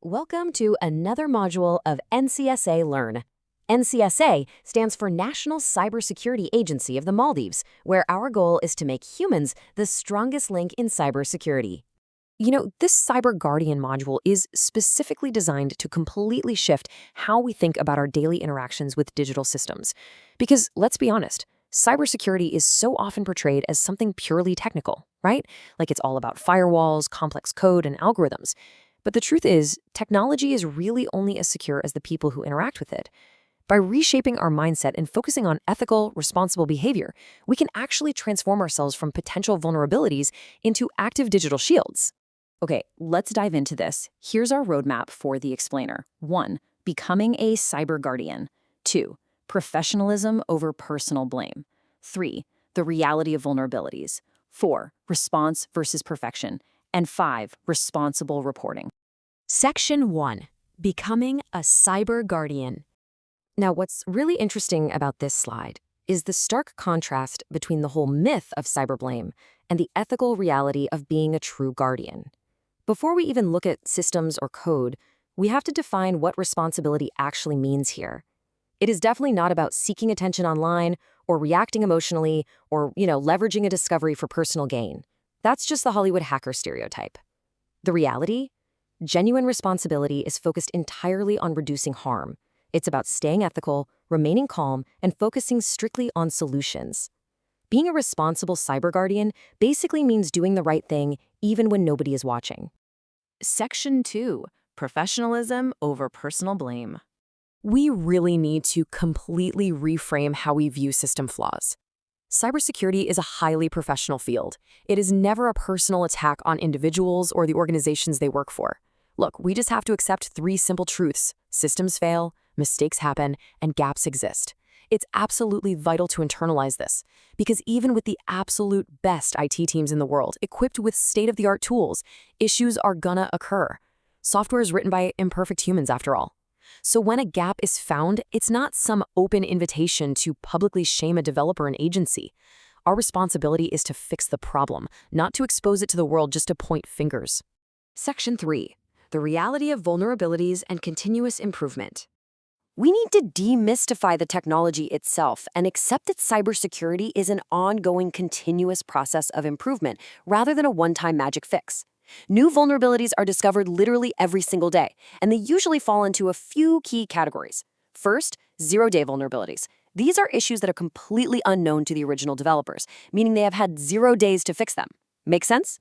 Welcome to another module of NCSA Learn. NCSA stands for National Cybersecurity Agency of the Maldives, where our goal is to make humans the strongest link in cybersecurity. This Cyber Guardian module is specifically designed to completely shift how we think about our daily interactions with digital systems. Because, let's be honest, cybersecurity is so often portrayed as something purely technical, right? Like it's all about firewalls, complex code, and algorithms. But the truth is, technology is really only as secure as the people who interact with it. By reshaping our mindset and focusing on ethical, responsible behavior, we can actually transform ourselves from potential vulnerabilities into active digital shields. Okay, let's dive into this. Here's our roadmap for the explainer. 1. Becoming a cyber guardian. 2. Professionalism over personal blame. 3. The reality of vulnerabilities. 4. Response versus perfection. And 5. Responsible reporting. Section 1. Becoming a Cyber Guardian. Now, what's really interesting about this slide is the stark contrast between the whole myth of cyberblame and the ethical reality of being a true guardian. Before we even look at systems or code, we have to define what responsibility actually means here. It is definitely not about seeking attention online or reacting emotionally or, leveraging a discovery for personal gain. That's just the Hollywood hacker stereotype. The reality? Genuine responsibility is focused entirely on reducing harm. It's about staying ethical, remaining calm, and focusing strictly on solutions. Being a responsible cyber guardian basically means doing the right thing even when nobody is watching. Section 2. Professionalism over personal blame. We really need to completely reframe how we view system flaws. Cybersecurity is a highly professional field. It is never a personal attack on individuals or the organizations they work for. Look, we just have to accept 3 simple truths. Systems fail, mistakes happen, and gaps exist. It's absolutely vital to internalize this, because even with the absolute best IT teams in the world, equipped with state-of-the-art tools, issues are gonna occur. Software is written by imperfect humans, after all. So when a gap is found, it's not some open invitation to publicly shame a developer and agency. Our responsibility is to fix the problem, not to expose it to the world just to point fingers. Section 3. The reality of vulnerabilities and continuous improvement. We need to demystify the technology itself and accept that cybersecurity is an ongoing, continuous process of improvement rather than a one-time magic fix. New vulnerabilities are discovered literally every single day, and they usually fall into a few key categories. First, zero-day vulnerabilities. These are issues that are completely unknown to the original developers, meaning they have had 0 days to fix them. Make sense?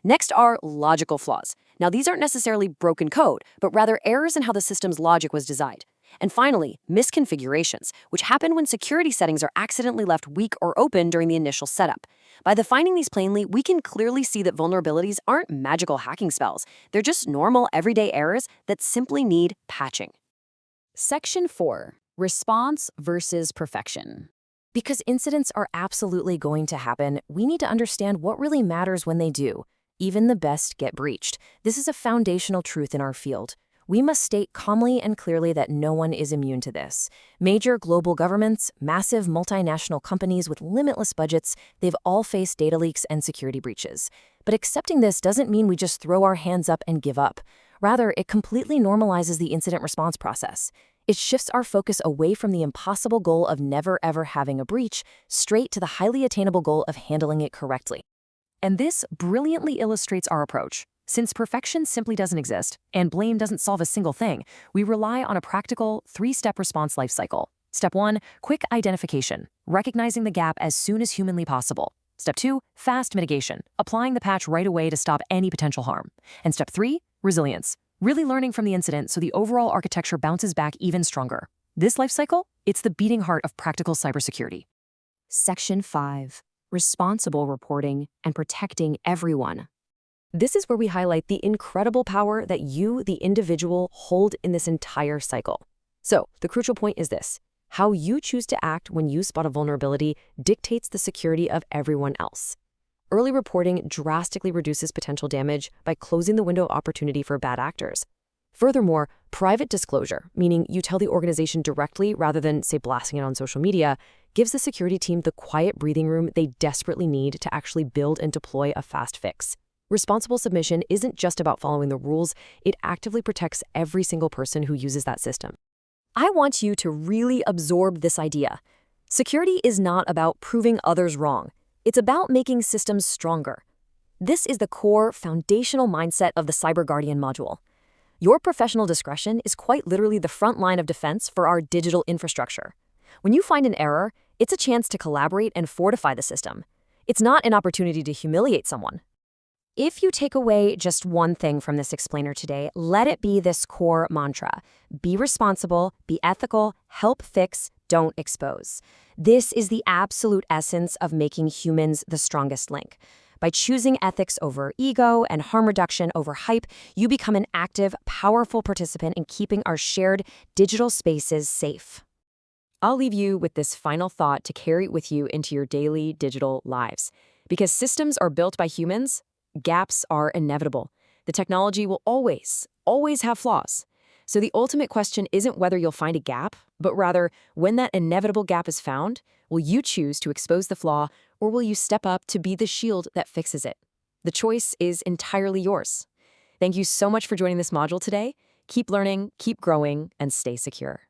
Next are logical flaws. Now, these aren't necessarily broken code, but rather errors in how the system's logic was designed. And finally, misconfigurations, which happen when security settings are accidentally left weak or open during the initial setup. By defining these plainly, we can clearly see that vulnerabilities aren't magical hacking spells. They're just normal, everyday errors that simply need patching. Section 4. Response versus perfection. Because incidents are absolutely going to happen, we need to understand what really matters when they do. Even the best get breached. This is a foundational truth in our field. We must state calmly and clearly that no one is immune to this. Major global governments, massive multinational companies with limitless budgets, they've all faced data leaks and security breaches. But accepting this doesn't mean we just throw our hands up and give up. Rather, it completely normalizes the incident response process. It shifts our focus away from the impossible goal of never ever having a breach, straight to the highly attainable goal of handling it correctly. And this brilliantly illustrates our approach. Since perfection simply doesn't exist, and blame doesn't solve a single thing, we rely on a practical 3-step response lifecycle. Step 1, quick identification, recognizing the gap as soon as humanly possible. Step 2, fast mitigation, applying the patch right away to stop any potential harm. And Step 3, resilience, really learning from the incident so the overall architecture bounces back even stronger. This lifecycle, it's the beating heart of practical cybersecurity. Section 5, responsible reporting and protecting everyone. This is where we highlight the incredible power that you, the individual, hold in this entire cycle. So, the crucial point is this. How you choose to act when you spot a vulnerability dictates the security of everyone else. Early reporting drastically reduces potential damage by closing the window of opportunity for bad actors. Furthermore, private disclosure, meaning you tell the organization directly rather than, say, blasting it on social media, gives the security team the quiet breathing room they desperately need to actually build and deploy a fast fix. Responsible submission isn't just about following the rules, it actively protects every single person who uses that system. I want you to really absorb this idea. Security is not about proving others wrong. It's about making systems stronger. This is the core, foundational mindset of the Cyber Guardian module. Your professional discretion is quite literally the front line of defense for our digital infrastructure. When you find an error, it's a chance to collaborate and fortify the system. It's not an opportunity to humiliate someone. If you take away just one thing from this explainer today, let it be this core mantra. Be responsible, be ethical, help fix, don't expose. This is the absolute essence of making humans the strongest link. By choosing ethics over ego and harm reduction over hype, you become an active, powerful participant in keeping our shared digital spaces safe. I'll leave you with this final thought to carry with you into your daily digital lives. Because systems are built by humans, gaps are inevitable. The technology will always have flaws. So the ultimate question isn't whether you'll find a gap, but rather, when that inevitable gap is found, will you choose to expose the flaw, or will you step up to be the shield that fixes it? The choice is entirely yours. Thank you so much for joining this module today. Keep learning, keep growing, and stay secure.